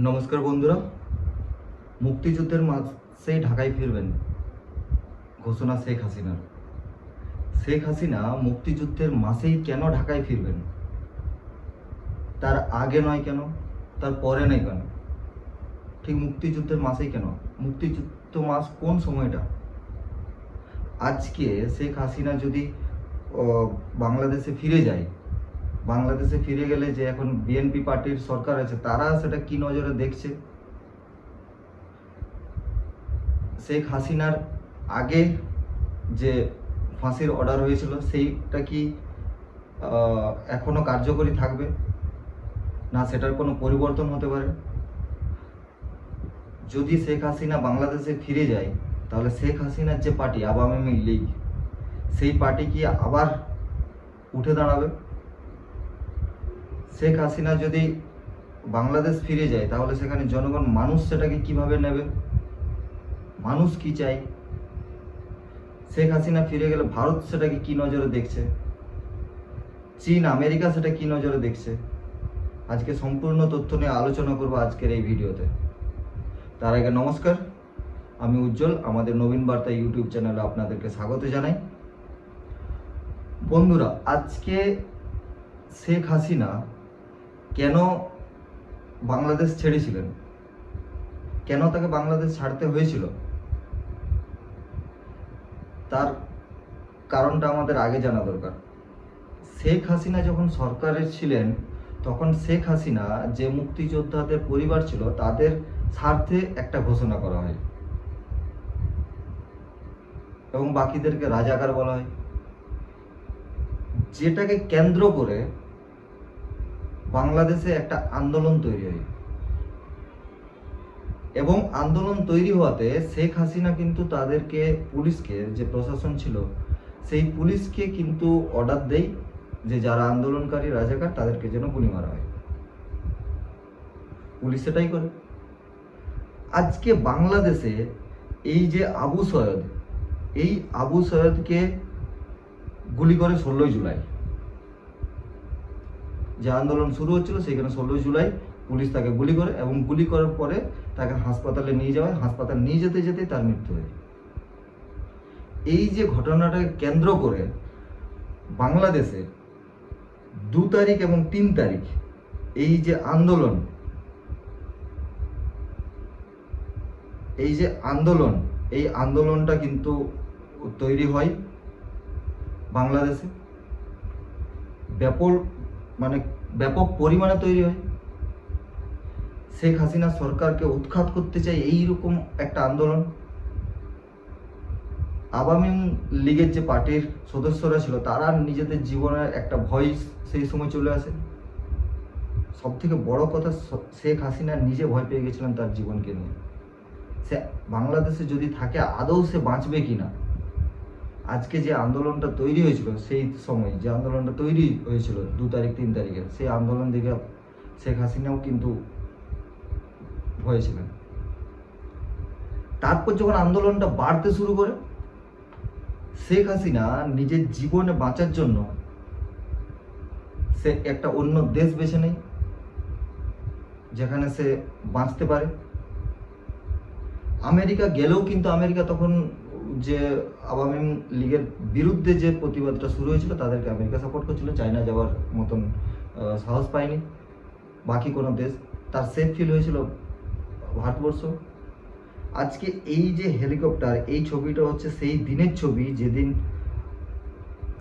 নমস্কার বন্ধুরা, মুক্তিযুদ্ধের মাসেই ঢাকায় ফিরবেন ঘোষণা শেখ হাসিনা মুক্তিযুদ্ধের মাসেই কেন ঢাকায় ফিরবেন? তার আগে নয় কেন? তার পরে নয় কেন? ঠিক মুক্তিযুদ্ধের মাসেই কেন? মুক্তিযুদ্ধ মাস কোন সময়টা? আজকে শেখ হাসিনা যদি বাংলাদেশে ফিরে যায়, বাংলাদেশে ফিরে গেলে যে এখন বিএনপি পার্টির সরকার আছে, তারা সেটা কি নজরে দেখছে? শেখ হাসিনার আগে যে ফাঁসির অর্ডার হয়েছিল সেইটা কি এখনো কার্যকরী থাকবে, না সেটার কোনো পরিবর্তন হতে পারে? যদি শেখ হাসিনা বাংলাদেশে ফিরে যায়, তাহলে শেখ হাসিনার যে পার্টি আওয়ামী লীগ, সেই পার্টি কি আবার উঠে দাঁড়াবে? শেখ হাসিনা যদি বাংলাদেশ ফিরে যায়, তাহলে সেখানে জনগণ, মানুষ সেটাকে কিভাবে নেবে? মানুষ কি চাই? শেখ হাসিনা ফিরে গেলে ভারত সেটাকে কি নজরে দেখছে? চীন, আমেরিকা সেটা কি নজরে দেখছে? আজকে সম্পূর্ণ তথ্য নিয়ে আলোচনা করব আজকের এই ভিডিওতে। তার আগে নমস্কার, আমি উজ্জ্বল। আমাদের নবীন বার্তা ইউটিউব চ্যানেলে আপনাদেরকে স্বাগত জানাই। বন্ধুরা, আজকে শেখ হাসিনা কেন বাংলাদেশ ছেড়েছিলেন, কেন তাকে বাংলাদেশ ছাড়তে হয়েছিল, তার কারণটা আমাদের আগে জানা দরকার। শেখ হাসিনা যখন সরকারে ছিলেন, তখন শেখ হাসিনা যে মুক্তিযোদ্ধাদের পরিবার ছিল, তাদের স্বার্থে একটা ঘোষণা করা হয় এবং বাকিদেরকে রাজাকার বলা হয়, যেটাকে কেন্দ্র করে বাংলাদেশে একটা আন্দোলন তৈরি হয়। এবং আন্দোলন তৈরি হওয়াতে শেখ হাসিনা কিন্তু তাদেরকে, পুলিশকে, যে প্রশাসন ছিল সেই পুলিশকে কিন্তু অর্ডার দেয় যে যারা আন্দোলনকারী রাজাকার তাদেরকে যেন গুলি মারা হয়। পুলিশ সেটাই করে। আজকে বাংলাদেশে এই যে আবু সৈয়দ, এই আবু সৈয়দকে গুলি করে 16 জুলাই, যে আন্দোলন শুরু হচ্ছিল সেখানে 16 জুলাই পুলিশ তাকে গুলি করে, এবং গুলি করার পরে তাকে হাসপাতালে নিয়ে যাওয়া হয়। হাসপাতালে নিয়ে যেতে যেতে তার মৃত্যু হয়। এই যে ঘটনাটাকে কেন্দ্র করে বাংলাদেশে 2 তারিখ এবং 3 তারিখ এই যে আন্দোলন, এই আন্দোলনটা কিন্তু তৈরি হয় বাংলাদেশে, ব্যাপক পরিমাণে তৈরি হয়। শেখ হাসিনা সরকারকে উৎখাত করতে চাই এইরকম একটা আন্দোলন। আওয়ামী লীগের যে পার্টির সদস্যরা ছিল, তারা নিজেদের জীবনের একটা ভয় সেই সময় চলে আসে। সব থেকে বড় কথা, শেখ হাসিনা নিজে ভয় পেয়ে গেছিলেন তার জীবনকে নিয়ে। সে বাংলাদেশে যদি থাকে আদৌ সে বাঁচবে কিনা। আজকে যে আন্দোলনটা তৈরি হয়েছিল, সেই সময় যে আন্দোলনটা তৈরি হয়েছিল 2 তারিখ 3 তারিখে, সেই আন্দোলন দেখে শেখ হাসিনাও কিন্তু হয়েছিলেন। তারপর যখন আন্দোলনটা বাড়তে শুরু করে, শেখ হাসিনা নিজের জীবনে বাঁচার জন্য সে একটা অন্য দেশ বেছে নেয়, যেখানে সে বাঁচতে পারে। আমেরিকা গেলেও কিন্তু আমেরিকা তখন যে আওয়ামী লীগের বিরুদ্ধে যে প্রতিবাদটা শুরু হয়েছিল, তাদেরকে আমেরিকা সাপোর্ট করছিল। চায়না যাওয়ার মতন সাহস পায়নি বাকি কোনো দেশ। তার সেফ ফিল হয়েছিল ভারতবর্ষ। আজকে এই যে হেলিকপ্টার, এই ছবিটা হচ্ছে সেই দিনের ছবি যেদিন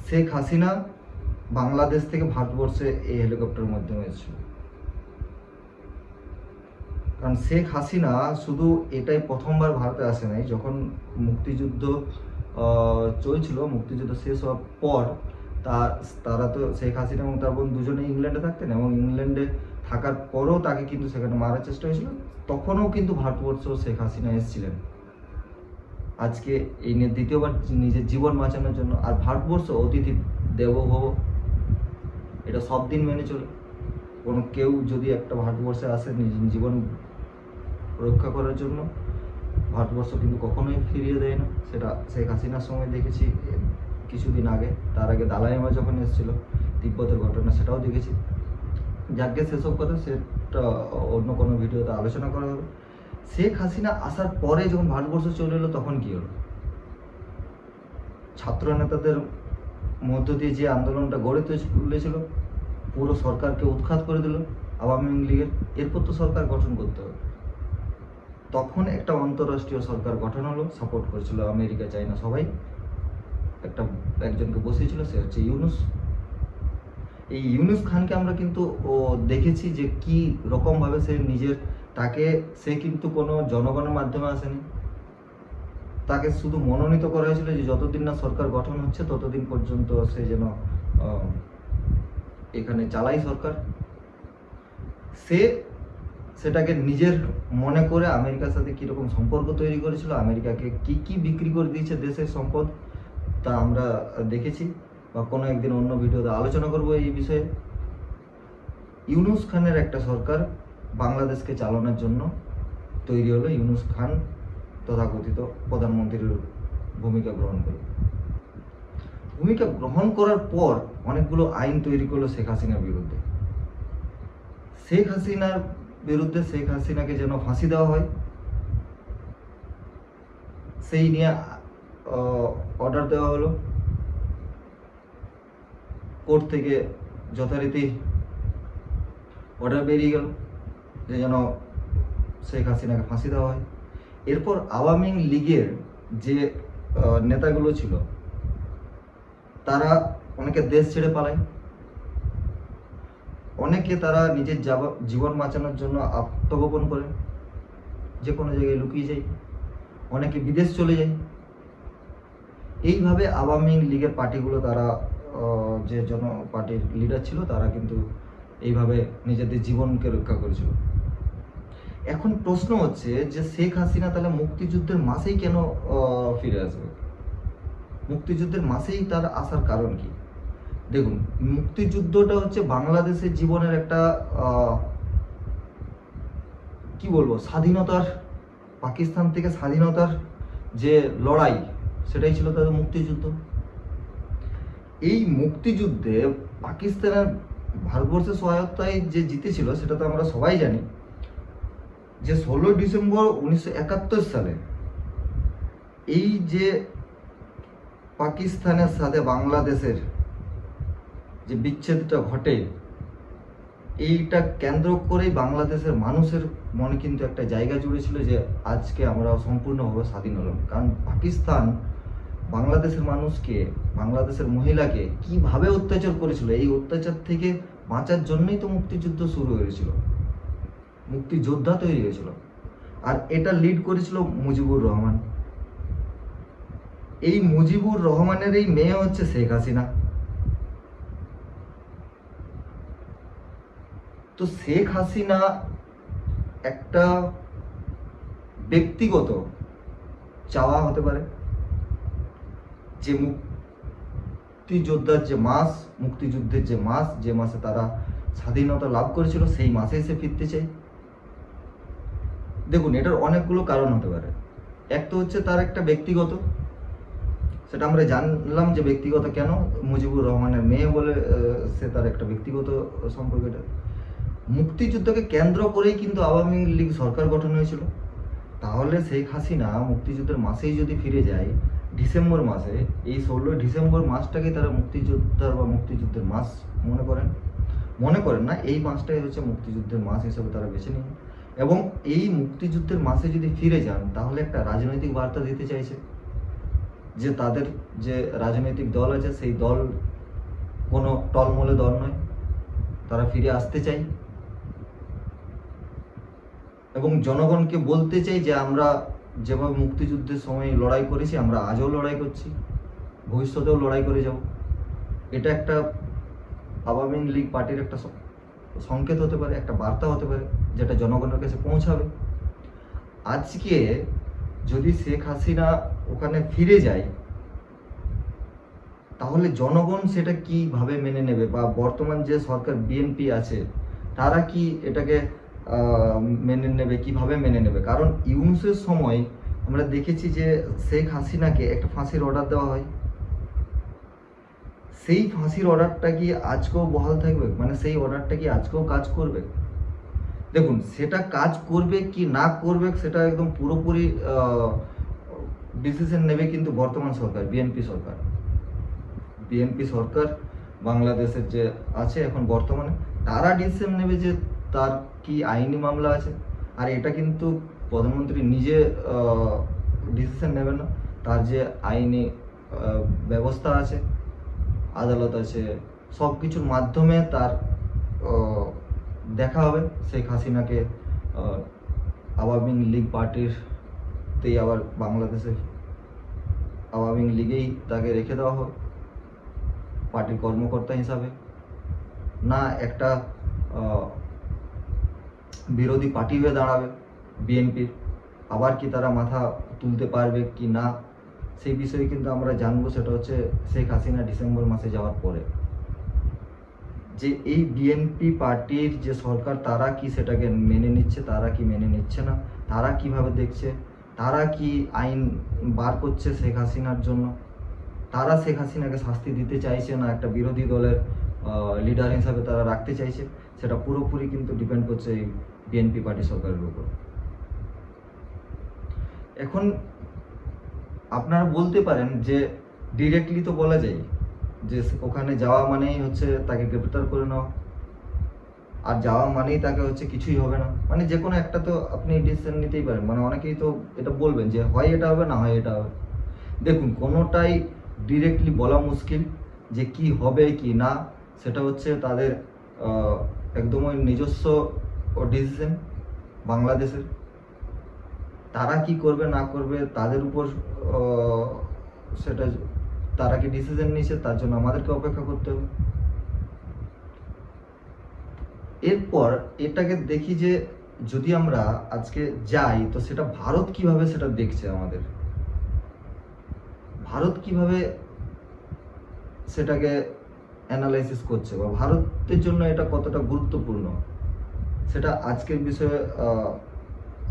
শেখ হাসিনা বাংলাদেশ থেকে ভারতবর্ষে এই হেলিকপ্টারের মাধ্যমে এসেছিল। কারণ শেখ হাসিনা শুধু এটাই প্রথমবার ভারতে আসে নাই। যখন মুক্তিযুদ্ধ চলছিল, মুক্তিযুদ্ধ শেষ হওয়ার পর তারা তো, শেখ হাসিনা এবং তার বোন দুজনেই ইংল্যান্ডে থাকতেন, এবং ইংল্যান্ডে থাকার পরও তাকে কিন্তু সেখানে মারার চেষ্টা হয়েছিল। তখনও কিন্তু ভারতবর্ষ শেখ হাসিনা এসেছিলেন আজকে এই নিয়ে দ্বিতীয়বার নিজের জীবন বাঁচানোর জন্য। আর ভারতবর্ষ অতিথি দেবো ভব, এটা সব দিন মেনে চলে। কোনো কেউ যদি একটা ভারতবর্ষে আসে নিজের জীবন রক্ষা করার জন্য, ভারতবর্ষ কিন্তু কখনোই ফিরিয়ে দেয় না। সেটা শেখ হাসিনার সময় দেখেছি কিছুদিন আগে, তার আগে দালাই লামা যখন এসেছিল, তিব্বতের ঘটনা, সেটাও দেখেছি। যাকে সেসব কথা, সেটা অন্য কোনো ভিডিওতে আলোচনা করা হবে। শেখ হাসিনা আসার পরে যখন ভারতবর্ষ চলে এলো তখন কি হলো? ছাত্র নেতাদের মধ্য দিয়ে যে আন্দোলনটা গড়ে তুলেছিল, পুরো সরকারকে উৎখাত করে দিল আওয়ামী লীগের। এরপর তো সরকার গঠন করতে হবে। তখন একটা অন্তর্রাষ্ট্রীয় সরকার গঠন হলো, সাপোর্ট করেছিল আমেরিকা, চায়না, সবাই। একজনকে বসিয়েছিল, সে হচ্ছে ইউনুস। এই ইউনুস খানকে আমরা কিন্তু দেখেছি যে কি রকমভাবে সে সে কিন্তু কোনো জনগণের মাধ্যমে আসেনি। তাকে শুধু মনোনীত করা হয়েছিল যে যতদিন না সরকার গঠন হচ্ছে ততদিন পর্যন্ত সে যেন এখানে চালাই সরকার। সেটাকে নিজের মনে করে আমেরিকার সাথে কীরকম সম্পর্ক তৈরি করেছিল, আমেরিকাকে কি বিক্রি করে দিয়েছে দেশের সম্পদ, তা আমরা দেখেছি, বা কোনো একদিন অন্য ভিডিওতে আলোচনা করব এই বিষয়ে। ইউনুস খানের একটা সরকার বাংলাদেশকে চালানোর জন্য তৈরি হলো। ইউনুস খান তথাকথিত প্রধানমন্ত্রীর ভূমিকা গ্রহণ করার পর অনেকগুলো আইন তৈরি করলো শেখ হাসিনার বিরুদ্ধে। শেখ হাসিনাকে যেন ফাঁসি দেওয়া হয়, সেই নিয়ে অর্ডার দেওয়া হলো। কোর্ট থেকে যথারীতি অর্ডার বেরিয়ে গেল যে যেন শেখ হাসিনাকে ফাঁসি দেওয়া হয়। এরপর আওয়ামী লীগের যে নেতাগুলো ছিল তারা অনেকে দেশ ছেড়ে পালায়, অনেকে তারা নিজের জীবন বাঁচানোর জন্য আত্মগোপন করে, যে কোনো জায়গায় লুকিয়ে যায়, অনেকে বিদেশ চলে যায়। এইভাবে আওয়ামী লীগের পার্টিগুলো তারা যে পার্টির লিডার ছিল তারা কিন্তু এইভাবে নিজেদের জীবনকে রক্ষা করেছিল। এখন প্রশ্ন হচ্ছে যে শেখ হাসিনা তাহলে মুক্তিযুদ্ধের মাসেই কেন ফিরে আসবে? মুক্তিযুদ্ধের মাসেই তার আসার কারণ কি? দেখুন, মুক্তিযুদ্ধটা হচ্ছে বাংলাদেশের জীবনের একটা কি বলবো, স্বাধীনতার, পাকিস্তান থেকে স্বাধীনতার যে লড়াই, সেটাই ছিল তাদের মুক্তিযুদ্ধ। এই মুক্তিযুদ্ধে পাকিস্তানের ভারতবর্ষের সহায়তায় যে জিতেছিল সেটা তো আমরা সবাই জানি, যে 16 ডিসেম্বর 1971 সালে এই যে পাকিস্তানের সাথে বাংলাদেশের যে বিচ্ছেদটা ঘটে, এইটা কেন্দ্র করেই বাংলাদেশের মানুষের মনে কিন্তু একটা জায়গা জুড়েছিল যে আজকে আমরা সম্পূর্ণভাবে স্বাধীন হলাম। কারণ পাকিস্তান বাংলাদেশের মানুষকে, বাংলাদেশের মহিলাকে কিভাবে অত্যাচার করেছিল, এই অত্যাচার থেকে বাঁচার জন্যই তো মুক্তিযুদ্ধ শুরু হয়েছিল, মুক্তিযোদ্ধা তৈরি হয়েছিল। আর এটা লিড করেছিল মুজিবুর রহমান। এই মুজিবুর রহমানের এই মেয়ে হচ্ছে শেখ হাসিনা। তো শেখ হাসিনা একটা ব্যক্তিগত চাওয়া হতে পারে যে মুক্তিযোদ্ধার যে মাস, মুক্তিযুদ্ধের যে মাস, যে মাসে তারা স্বাধীনতা লাভ করেছিল, সেই মাসে সে ফিরতে চায়। দেখুন, এটার অনেকগুলো কারণ হতে পারে। এক তো হচ্ছে তার একটা ব্যক্তিগত, সেটা আমরা জানলাম যে ব্যক্তিগত কেন, মুজিবুর রহমানের মেয়ে বলে সে তার একটা ব্যক্তিগত সম্পর্ক। এটা মুক্তিযুদ্ধকে কেন্দ্র করেই কিন্তু আওয়ামী লীগ সরকার গঠন হয়েছিল। তাহলে শেখ হাসিনা মুক্তিযুদ্ধের মাসেই যদি ফিরে যায়, ডিসেম্বর মাসে, এই 16 ডিসেম্বর মাসটাকে তারা মুক্তিযোদ্ধার বা মুক্তিযুদ্ধের মাস মনে করেন না, এই মাসটাই হচ্ছে মুক্তিযুদ্ধের মাস হিসেবে তারা বেছে নিন। এবং এই মুক্তিযুদ্ধের মাসে যদি ফিরে যান, তাহলে একটা রাজনৈতিক বার্তা দিতে চাইছে যে তাদের যে রাজনৈতিক দল আছে, সেই দল কোনো টলমলে দল নয়, তারা ফিরে আসতে চাই। এবং জনগণকে বলতে চাই যে আমরা যেভাবে মুক্তিযুদ্ধের সময় লড়াই করেছি, আমরা আজও লড়াই করছি, ভবিষ্যতেও লড়াই করে যাব। এটা একটা আওয়ামী লীগ পার্টির একটা সংকেত হতে পারে, একটা বার্তা হতে পারে, যেটা জনগণের কাছে পৌঁছাবে। আজকে যদি শেখ হাসিনা ওখানে ফিরে যায়, তাহলে জনগণ সেটা কিভাবে মেনে নেবে, বা বর্তমান যে সরকার বিএনপি আছে তারা কি এটাকে মেনে নেবে, কিভাবে মেনে নেবে? কারণ ইউনূসের সময় আমরা দেখেছি যে শেখ হাসিনাকে একটা ফাঁসির অর্ডার দেওয়া হয়। সেই ফাঁসির অর্ডারটা কি আজকেও বহাল থাকবে? মানে সেই অর্ডারটা কি আজকেও কাজ করবে? দেখুন, সেটা কাজ করবে কি না করবে সেটা একদম পুরোপুরি ডিসিশন নেবে কিন্তু বর্তমান সরকার, বিএনপি সরকার। বিএনপি সরকার বাংলাদেশের যে আছে এখন বর্তমানে, তারা ডিসিশন নেবে যে তার কি আইনি মামলা আছে। আর এটা কিন্তু প্রধানমন্ত্রী নিজে ডিসিশন নেবে না, তার যে আইনি ব্যবস্থা আছে, আদালত আছে, সব কিছুর মাধ্যমে তার দেখা হবে শেখ হাসিনাকে আওয়ামী লীগ পার্টিরতেই আবার বাংলাদেশের আওয়ামী লীগেই তাকে রেখে দেওয়া হবে পার্টির কর্মকর্তা হিসাবে, না একটা বিরোধী পার্টি হয়ে দাঁড়াবে বিএনপির, আবার কি তারা মাথা তুলতে পারবে কি না সেই বিষয়ে কিন্তু আমরা জানবো। সেটা হচ্ছে শেখ হাসিনা ডিসেম্বর মাসে যাওয়ার পরে, যে এই বিএনপি পার্টির যে সরকার তারা কি সেটাকে মেনে নিচ্ছে, তারা কি মেনে নিচ্ছে না, তারা কিভাবে দেখছে, তারা কি আইন বার করছে শেখ হাসিনার জন্য, তারা শেখ হাসিনাকে শাস্তি দিতে চাইছে না একটা বিরোধী দলের লিডার হিসাবে তারা রাখতে চাইছে, সেটা পুরোপুরি কিন্তু ডিপেন্ড করছে এই বিএনপি পার্টি সরকারের উপর। এখন আপনারা বলতে পারেন যে ডিরেক্টলি তো বলা যায় যে ওখানে যাওয়া মানেই হচ্ছে তাকে গ্রেপ্তার করে নেওয়া, আর যাওয়া মানেই তাকে হচ্ছে কিছুই হবে না, মানে যে কোনো একটা তো আপনি ডিসিশন নিতেই পারেন। মানে অনেকেই তো এটা বলবেন যে হয় এটা হবে না হয় এটা হবে। দেখুন, কোনোটাই ডিরেক্টলি বলা মুশকিল যে কি হবে কি না, সেটা হচ্ছে তাদের একদমই নিজস্ব ডিসিশন বাংলাদেশের। তারা কি করবে না করবে তাদের উপর সেটা, তারা কি ডিসিশন নিয়েছে তার জন্য আমাদেরকে অপেক্ষা করতে হবে। এরপর এটাকে দেখি যে যদি আমরা আজকে যাই তো সেটা ভারত কিভাবে সেটা দেখছে, আমাদের ভারত কিভাবে সেটাকে অ্যানালাইসিস করছে বা ভারতের জন্য এটা কতটা গুরুত্বপূর্ণ, সেটা আজকের বিষয়ে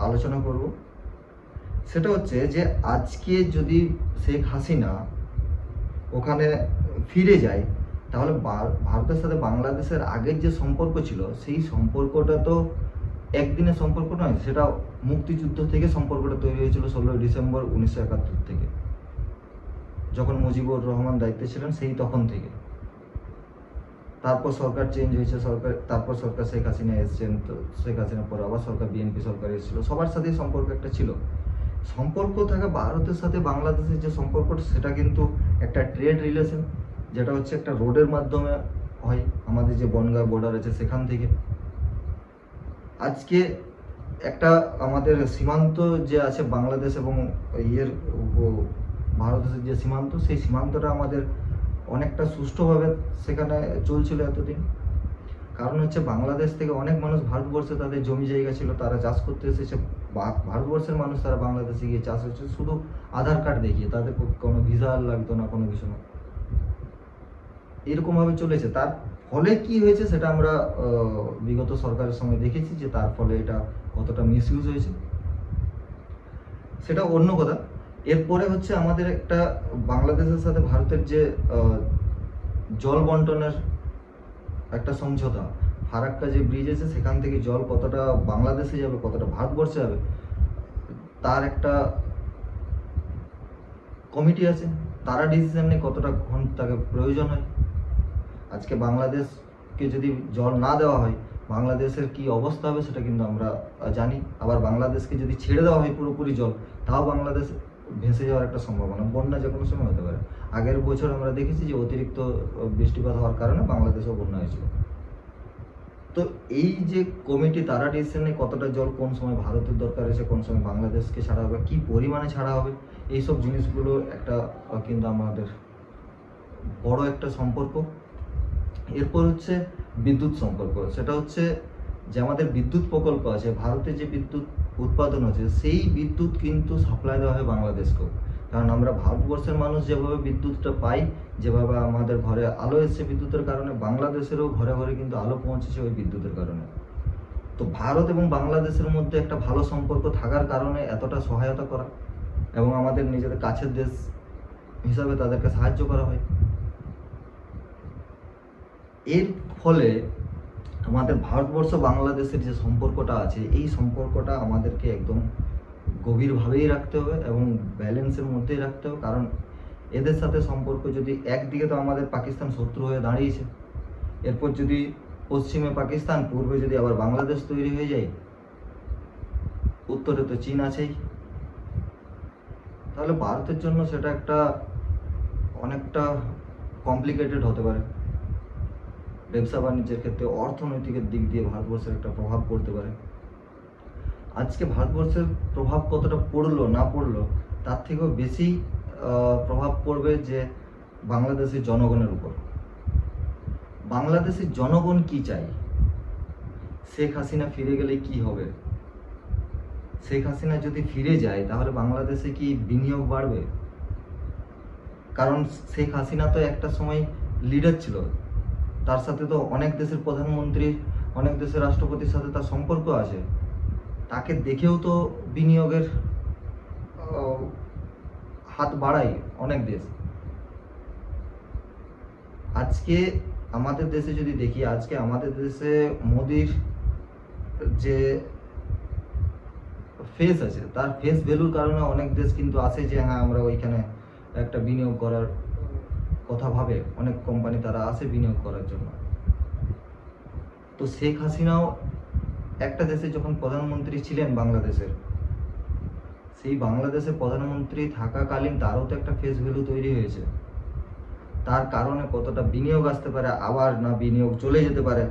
আলোচনা করব। সেটা হচ্ছে যে আজকে যদি শেখ হাসিনা ওখানে ফিরে যায় তাহলে ভারতের সাথে বাংলাদেশের আগের যে সম্পর্ক ছিল সেই সম্পর্কটা তো একদিনের সম্পর্ক নয়, সেটা মুক্তিযুদ্ধ থেকে সম্পর্কটা তৈরি হয়েছিল 16 ডিসেম্বর 1971 থেকে, যখন মুজিবুর রহমান দায়িত্বে ছিলেন সেই তখন থেকে। তারপর সরকার চেঞ্জ হয়েছে, তারপর সরকার শেখ হাসিনা এসেছেন, তো শেখ হাসিনার পর আবার সরকার বিএনপি সরকার এসেছিল, সবার সাথেই সম্পর্ক একটা ছিল। সম্পর্ক থাকে ভারতের সাথে বাংলাদেশের যে সম্পর্কটা সেটা কিন্তু একটা ট্রেড রিলেশন, যেটা হচ্ছে একটা রোডের মাধ্যমে হয়, আমাদের যে বনগাঁ বর্ডার আছে সেখান থেকে। আজকে একটা আমাদের সীমান্ত যে আছে বাংলাদেশ এবং ভারতের যে সীমান্ত, সেই সীমান্তটা আমাদের অনেকটা সুষ্ঠুভাবে সেখানে চলছিল এতদিন। কারণ হচ্ছে বাংলাদেশ থেকে অনেক মানুষ ভারতবর্ষে তাদের জমি জায়গা ছিল, তারা চাষ করতে এসেছে, ভারতবর্ষের মানুষ তারা বাংলাদেশে গিয়ে চাষ হচ্ছে শুধু আধার কার্ড দেখিয়ে, তাদের কোনো ভিসা লাগতো না, কোনো কিছু না, এরকমভাবে চলেছে। তার ফলে কি হয়েছে সেটা আমরা বিগত সরকারের সময় দেখেছি যে তার ফলে এটা কতটা মিসইউজ হয়েছে, সেটা অন্য কথা। এরপরে হচ্ছে আমাদের একটা বাংলাদেশের সাথে ভারতের যে জল বন্টনের একটা সমঝোতা, ফারাক্কা যে ব্রিজ আছে সেখান থেকে জল কতটা বাংলাদেশে যাবে কতটা ভারতবর্ষে যাবে তার একটা কমিটি আছে, তারা ডিসিশন নেয় কতটা ঘন্টা তাকে প্রয়োজন হয়। আজকে বাংলাদেশকে যদি জল না দেওয়া হয় বাংলাদেশের কি অবস্থা হবে সেটা কিন্তু আমরা জানি। আবার বাংলাদেশকে যদি ছেড়ে দেওয়া হয় পুরোপুরি জল, তাও বাংলাদেশ ভেসে যাওয়ার একটা সম্ভাবনা, বন্যা যে কোনো সময় হতে পারে। আগের বছর আমরা দেখেছি যে অতিরিক্ত বৃষ্টিপাত হওয়ার কারণে বাংলাদেশেও বন্যা হয়েছিল। তো এই যে কমিটি তারা ডিসিশন নেয় কতটা জল কোন সময় ভারতের দরকার আছে, কোন সময় বাংলাদেশকে ছাড়া হবে, কি পরিমাণে ছাড়া হবে, এইসব জিনিসগুলো একটা কিন্তু আমাদের বড় একটা সম্পর্ক। এরপর হচ্ছে বিদ্যুৎ সম্পর্ক, সেটা হচ্ছে যে আমাদের বিদ্যুৎ প্রকল্প আছে, ভারতে যে বিদ্যুৎ উৎপাদন হচ্ছে সেই বিদ্যুৎ কিন্তু সাপ্লাই দেওয়া হয় বাংলাদেশকেও। কারণ আমরা ভারতবর্ষের মানুষ যেভাবে বিদ্যুৎটা পাই, যেভাবে আমাদের ঘরে আলো এসছে বিদ্যুতের কারণে, বাংলাদেশেরও ঘরে ঘরে কিন্তু আলো পৌঁছেছে ওই বিদ্যুতের কারণে। তো ভারত এবং বাংলাদেশের মধ্যে একটা ভালো সম্পর্ক থাকার কারণে এতটা সহায়তা করা এবং আমাদের নিজেদের কাছের দেশ হিসাবে তাদেরকে সাহায্য করা হয়। এর ফলে আমাদের ভারতবর্ষ বাংলাদেশের যে সম্পর্কটা আছে, এই সম্পর্কটা আমাদেরকে একদম গভীরভাবেই রাখতে হবে এবং ব্যালেন্সের মধ্যেই রাখতে হবে। কারণ এদের সাথে সম্পর্ক যদি একদিকে তো আমাদের পাকিস্তান শত্রু হয়ে দাঁড়িয়েছে, এরপর যদি পশ্চিমে পাকিস্তান, পূর্বে যদি আবার বাংলাদেশ তৈরি হয়ে যায়, উত্তরে তো চীন আছেই, তাহলে ভারতের জন্য সেটা একটা অনেকটা কমপ্লিকেটেড হতে পারে। ব্যবসা বাণিজ্যের ক্ষেত্রে, অর্থনৈতিকের দিক দিয়ে ভারতবর্ষের একটা প্রভাব পড়তে পারে। আজকে ভারতবর্ষের প্রভাব কতটা পড়লো না পড়লো তার থেকেও বেশি প্রভাব পড়বে যে বাংলাদেশের জনগণের উপর। বাংলাদেশের জনগণ কি চাই, শেখ হাসিনা ফিরে গেলে কি হবে? শেখ হাসিনা যদি ফিরে যায় তাহলে বাংলাদেশে কি বিনিয়োগ বাড়বে? কারণ শেখ হাসিনা তো একটা সময় লিডার ছিল, তার সাথে তো অনেক দেশের প্রধানমন্ত্রী, অনেক দেশের রাষ্ট্রপতির সাথে তার সম্পর্ক আছে, তাকে দেখেও তো বিনিয়োগের হাত বাড়ায় অনেক দেশ। আজকে আমাদের দেশে যদি দেখি, আজকে আমাদের দেশে মোদির যে ফেস আছে, তার ফেস ভ্যালুর কারণে অনেক দেশ কিন্তু আসে যে হ্যাঁ আমরা ওইখানে একটা বিনিয়োগ করার কথা ভাবে, অনেক কোম্পানি তারা আসে বিনিয়োগ করার জন্য। তো শেখ হাসিনাও একটা দেশে যখন প্রধানমন্ত্রী ছিলেন বাংলাদেশের, সেই বাংলাদেশের প্রধানমন্ত্রী থাকাকালীন তারও তো একটা ফেস ভ্যালু তৈরি হয়েছে। তার কারণে কতটা বিনিয়োগ আসতে পারে, আবার না বিনিয়োগ চলে যেতে পারে,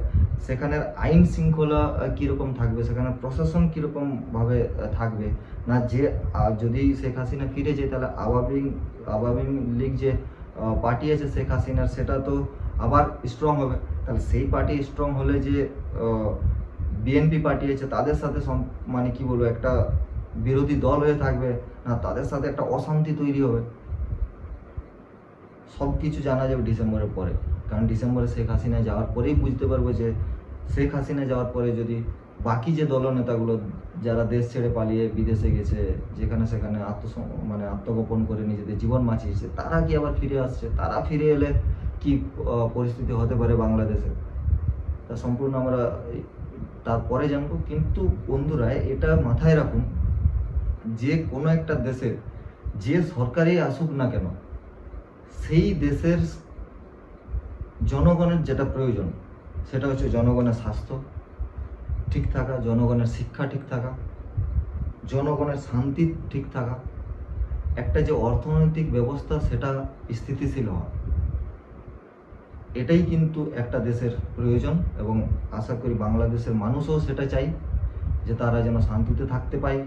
সেখানের আইন শৃঙ্খলা কীরকম থাকবে, সেখানে প্রশাসন কীরকমভাবে থাকবে না, যে যদি শেখ হাসিনা ফিরে যায় তাহলে আওয়ামী লীগ যে পার্টি আছে শেখ হাসিনার, সেটা তো আবার স্ট্রং হবে। তাহলে সেই পার্টি স্ট্রং হলে যে বিএনপি পার্টি আছে তাদের সাথে মানে কি বলবো, একটা বিরোধী দল হয়ে থাকবে না, তাদের সাথে একটা অশান্তি তৈরি হবে। সব কিছু জানা যাবে ডিসেম্বরের পরে। কারণ ডিসেম্বরে শেখ হাসিনা যাওয়ার পরেই বুঝতে পারবো যে শেখ হাসিনা যাওয়ার পরে যদি বাকি যে দলনেতাগুলো যারা দেশ ছেড়ে পালিয়ে বিদেশে গেছে, যেখানে সেখানে আত্মগোপন করে নিজেদের জীবন বাঁচিয়েছে, তারা কি আবার ফিরে আসছে, তারা ফিরে এলে কি পরিস্থিতি হতে পারে বাংলাদেশে, তা সম্পূর্ণ আমরা তারপরে জানবো। কিন্তু বন্ধুরা, এটা মাথায় রাখুন যে কোনো একটা দেশের যে সরকারই আসুক না কেন, সেই দেশের জনগণের যেটা প্রয়োজন সেটা হচ্ছে জনগণের স্বাস্থ্য ঠিক থাকা, জনগণের শিক্ষা ঠিক থাকা, জনগণের শান্তি ঠিক থাকা, একটা যে অর্থনৈতিক ব্যবস্থা সেটা স্থিতিশীল হওয়া, এটাই কিন্তু একটা দেশের প্রয়োজন। এবং আশা করি বাংলাদেশের মানুষও সেটা চাই যে তারা যেন শান্তিতে থাকতে পায়,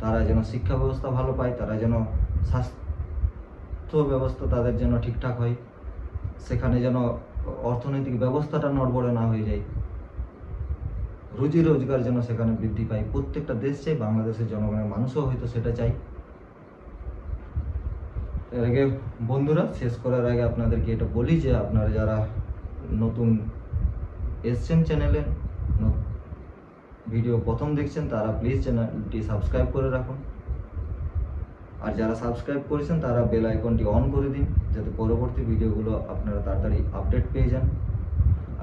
তারা যেন শিক্ষা ব্যবস্থা ভালো পায়, তারা যেন স্বাস্থ্য ব্যবস্থা তাদের যেন ঠিকঠাক হয়, সেখানে যেন অর্থনৈতিক ব্যবস্থাটা নড়বড়ে না হয়ে যায়, রুজি রোজগার যেন সেখানে বৃদ্ধি পায়। প্রত্যেকটা দেশ চাই, বাংলাদেশের জনগণের মানুষও হয়তো সেটা চাই। এর আগে বন্ধুরা, শেষ করার আগে আপনাদেরকে এটা বলি যে আপনারা যারা নতুন এসছেন চ্যানেলে, ভিডিও প্রথম দেখছেন, তারা প্লিজ চ্যানেলটি সাবস্ক্রাইব করে রাখুন। আর যারা সাবস্ক্রাইব করেছেন তারা বেল আইকনটি অন করে দিন, যাতে পরবর্তী ভিডিওগুলো আপনারা তাড়াতাড়ি আপডেট পেয়ে যান।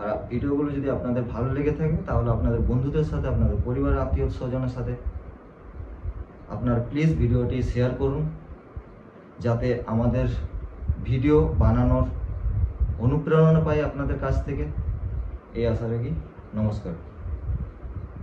আর ভিডিওগুলো যদি আপনাদের ভালো লেগে থাকে তাহলে আপনাদের বন্ধুদের সাথে, আপনাদের পরিবারের আত্মীয় স্বজনের সাথে আপনারা প্লিজ ভিডিওটি শেয়ার করুন, যাতে আমাদের ভিডিও বানানোর অনুপ্রেরণা পাই আপনাদের কাছ থেকে। এই আশা রাখি। নমস্কার।